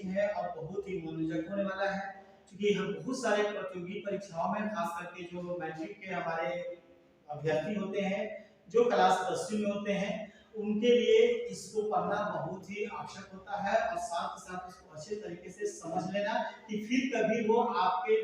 Interesting है और बहुत ही मनोरंजक होने वाला है, क्योंकि हम बहुत सारे प्रतियोगी परीक्षाओं में खास करके जो मैट्रिक के हमारे अभ्यर्थी होते हैं, जो क्लास 10वीं में होते हैं, उनके लिए इसको पढ़ना बहुत ही आवश्यक होता है और साथ ही साथ इसको अच्छे तरीके से समझ लेना कि फिर कभी वो आपके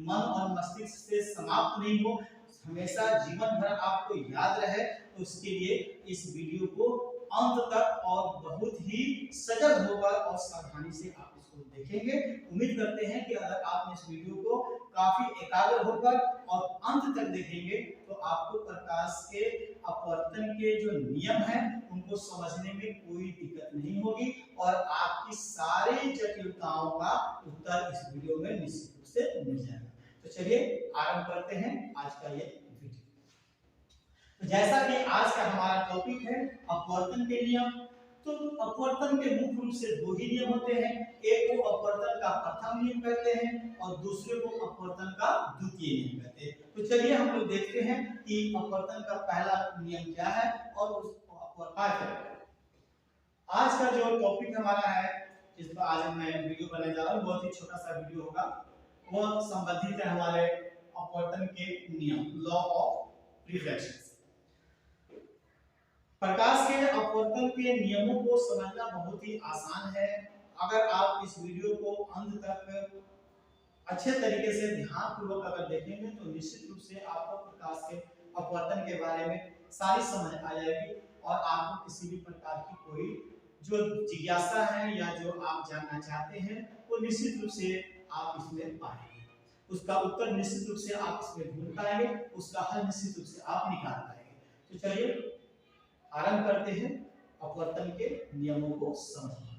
मन और मस्तिष्क से समाप्त नहीं हो, हमेशा जीवन भर आपको याद रहे। तो उसके लिए इस वीडियो को अंत तक और बहुत ही सजग होकर और सावधानी से आप इसको देखेंगे। उम्मीद करते हैं कि अगर आप इस वीडियो को काफी एकाग्र होकर और अंत तक देखेंगे तो आपको प्रकाश के अपवर्तन के जो नियम हैं उनको समझने में कोई दिक्कत नहीं होगी और आपकी सारी जटिलताओं का उत्तर इस वीडियो में निश्चित रूप से मिल जाएगा। तो चलिए आरंभ करते हैं आज का ये वीडियो। तो जैसा कि आज का हमारा टॉपिक है अपवर्तन के नियम, तो अपवर्तन के मुख्य रूप से दो ही नियम होते हैं। एक को अपवर्तन का प्रथम नियम कहते हैं और दूसरे को अपवर्तन का द्वितीय नियम कहते हैं। तो चलिए हम लोग देखते हैं कि अपवर्तन का पहला नियम क्या है और उसको अपवर्तन। आज का जो टॉपिक हमारा है, जिस पर आज मैं वीडियो बनाने जा रहा हूँ, बहुत ही छोटा सा वीडियो होगा, वह संबंधित है हमारे अपवर्तन के नियम, लॉ ऑफ रिफ्रैक्शन। प्रकाश के अपवर्तन के नियमों को समझना बहुत ही आसान है। अगर आप इस वीडियो को अंत तक अच्छे तरीके से ध्यानपूर्वक अगर देखेंगे तो निश्चित रूप से आपको प्रकाश के अपवर्तन के बारे में सारी समझ आ जाएगी और आपको किसी भी प्रकार की कोई जो जिज्ञासा है या जो आप जानना चाहते हैं वो निश्चित रूप से आप इसमें पाएंगे, उसका उत्तर निश्चित रूप से आप इसमें ढूंढ पाएंगे, उसका हल निश्चित रूप से आप निकाल पाएंगे। तो चलिए आरंभ करते हैं अपवर्तन के नियमों को समझने।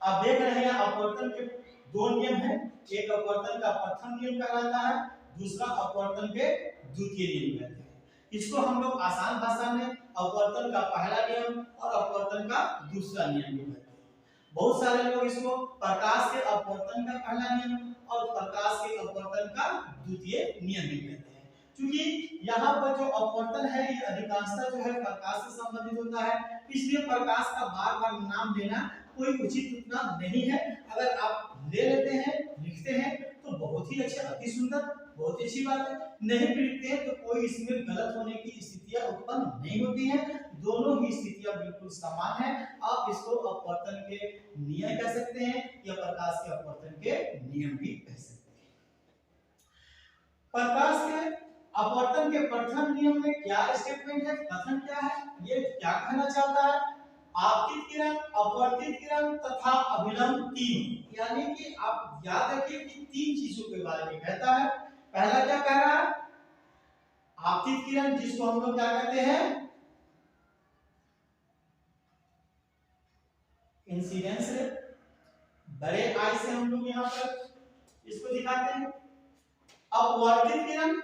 आप देख रहे हैं अपवर्तन के दो नियम हैं, एक अपवर्तन का प्रथम नियम कहलाता है, दूसरा अपवर्तन के द्वितीय नियम कहते हैं। इसको हम लोग आसान भाषा में अपवर्तन का पहला नियम और अपवर्तन का दूसरा नियम भी कहते हैं। बहुत सारे लोग इसको प्रकाश के अपवर्तन का पहला नियम और प्रकाश के अपवर्तन का द्वितीय नियम भी कहते हैं, क्योंकि यहाँ पर जो अपवर्तन है ये अधिकांशतः जो है प्रकाश से संबंधित होता है, इसलिए प्रकाश का बार बार नाम लेना कोई उचित उतना नहीं है। अगर आप ले लेते हैं, लिखते हैं तो बहुत ही अच्छा, अति सुंदर, बहुत ही अच्छी बात है। नहीं लिखते हैं तो कोई इसमें गलत होने की स्थितियां उत्पन्न नहीं होती हैं, दोनों ही स्थितियां बिल्कुल समान हैं। आप इसको अपवर्तन के नियम कह सकते हैं या प्रकाश के अपवर्तन के नियम भी कह सकते हैं। प्रकाश के अपवर्तन के प्रथम नियम में क्या स्टेटमेंट है, कथन क्या है, ये क्या कहना चाहता है? आपतित किरण, अपवर्तित किरण तथा अभिलंब तीन, यानी कि आप याद रखिए कि तीन चीजों के बारे में कहता है। पहला क्या कह रहा है? आपतित किरण, जिसको हम लोग क्या कहते हैं? इंसिडेंस रे, बड़े आई से हम लोग यहाँ पर इसको दिखाते हैं। अपवर्तित किरण,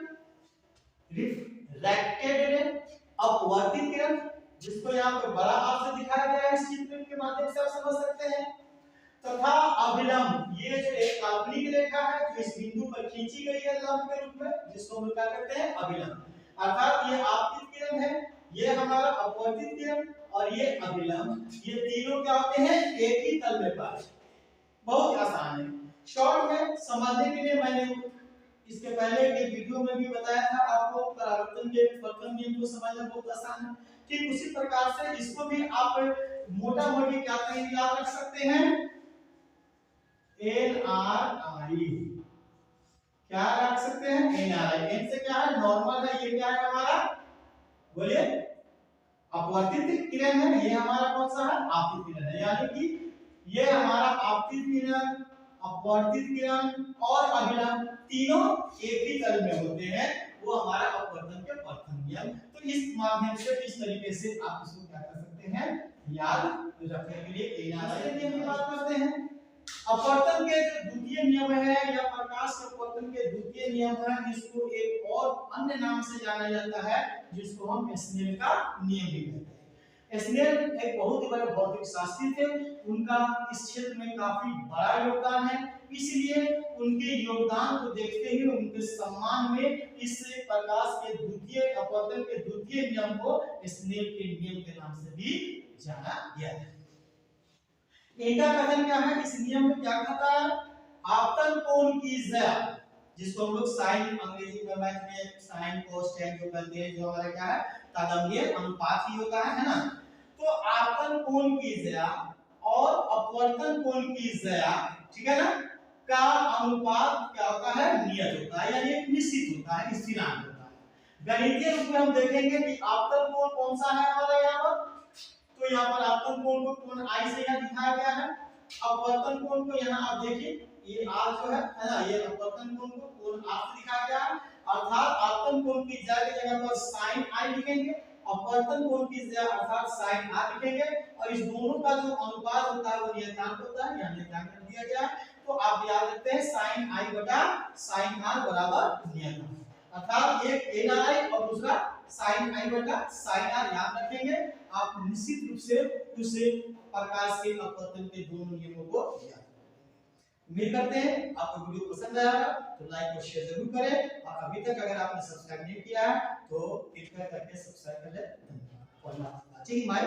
रिफ्रैक्टेड रे, अपवर्तित किरण, जिसको यहाँ पे बड़ा आप से दिखाया गया है, इस चित्र के माध्यम से आप समझ सकते हैं। तथा अभिलंब, ये जो एक काल्पनिक रेखा है जो इस बिंदु पर खींची गई है लंब के रूप में, जिसको हम क्या कहते हैं? अभिलंब। अर्थात ये आपतित किरण है, ये हमारा अपवर्तित किरण और ये अभिलंब, ये तीनों क्या होते हैं? एक ही तल में पाए। बहुत आसान है। शॉर्ट में समझने के लिए मैंने इसके पहले के वीडियो में भी बताया था आपको, परावर्तन के प्रथम नियम को समझना बहुत आसान है। ठीक उसी प्रकार से इसको भी आप मोटा मोटी क्या कहेंगे, याद रख सकते हैं? NRI, क्या रख सकते हैं? NRI। एन से क्या है? नॉर्मल है, ये क्या है हमारा? बोलिए, अपवर्तित किरण है, ये हमारा कौन सा है? आपतित किरण है, यानी कि ये हमारा आपतित किरण, अपवर्तित किरण और अभिलंब तीनों एक ही तल में होते हैं, वो हमारा अपवर्तन के प्रथम नियम। तो इस माध्यम से इस तरीके से आप इसको क्या कर सकते हैं? याद रखने के लिए NRI नियम की बात करते हैं। अपवर्तन के जो द्वितीय नियम है या प्रकाश के अपवर्तन के द्वितीय नियम है, जिसको एक और अन्य नाम से जाना जाता है, जिसको हम स्नेल का नियम भी कहते हैं। स्नेल एक बहुत ही बड़े भौतिक शास्त्री थे, उनका इस क्षेत्र में काफी बड़ा योगदान है, इसलिए उनके योगदान को देखते हुए उनके सम्मान में इस प्रकाश के द्वितीय अपवर्तन के द्वितीय नियम को स्नेल के नियम के नाम से भी जाना गया है। इनका कथन क्या है, इस नियम में क्या कहता है, आपतन कोण की ज्या, जिसको हम लोग साइन अंग्रेजी में मैथ में साइन कोस टेन जो कहते हैं, जो हमारा क्या है तादात्म्य अनुपात ही होता है ना। तो आपतन कोण की ज्या और अपवर्तन कोण की ज्या, ठीक है ना, का अनुपात क्या होता है, नियत होता है, यानी एक निश्चित होता है, स्थिरांक होता है। गणितीय रूप में हम देखेंगे कि आपतन कोण कौन सा है हमारा यहाँ पर, तो यहाँ पर आपतन कोण को कोण आई से यहाँ दिखाया गया है। अपवर्तन कोण को यहाँ आप देखिए, ये r जो है ना, ये अपवर्तन कोण को कोण r से दिखाया गया है, अर्थात आपतन कोण की ज्या की जगह पर sin i लिखेंगे, अपवर्तन कोण की ज्या अर्थात sin r लिखेंगे, और इस दोनों का जो अनुपात होता है वो नियतांक होता है, यहाँ नियतांक दिया गया है। तो आप याद रखते हैं sin i बटा sin r बराबर नियतांक, अर्थात एक ni और दूसरा sin i बटा sin r याद रखेंगे। आप निश्चित रूप से उस प्रकाश के अपवर्तन के दोनों नियमों को याद रखेंगे। उम्मीद करते हैं आपको वीडियो पसंद आया होगा, तो लाइक और शेयर जरूर करें, और अभी तक अगर आपने सब्सक्राइब नहीं किया है तो कृपया करके सब्सक्राइब कर लें। धन्यवाद फॉर वाचिंग माय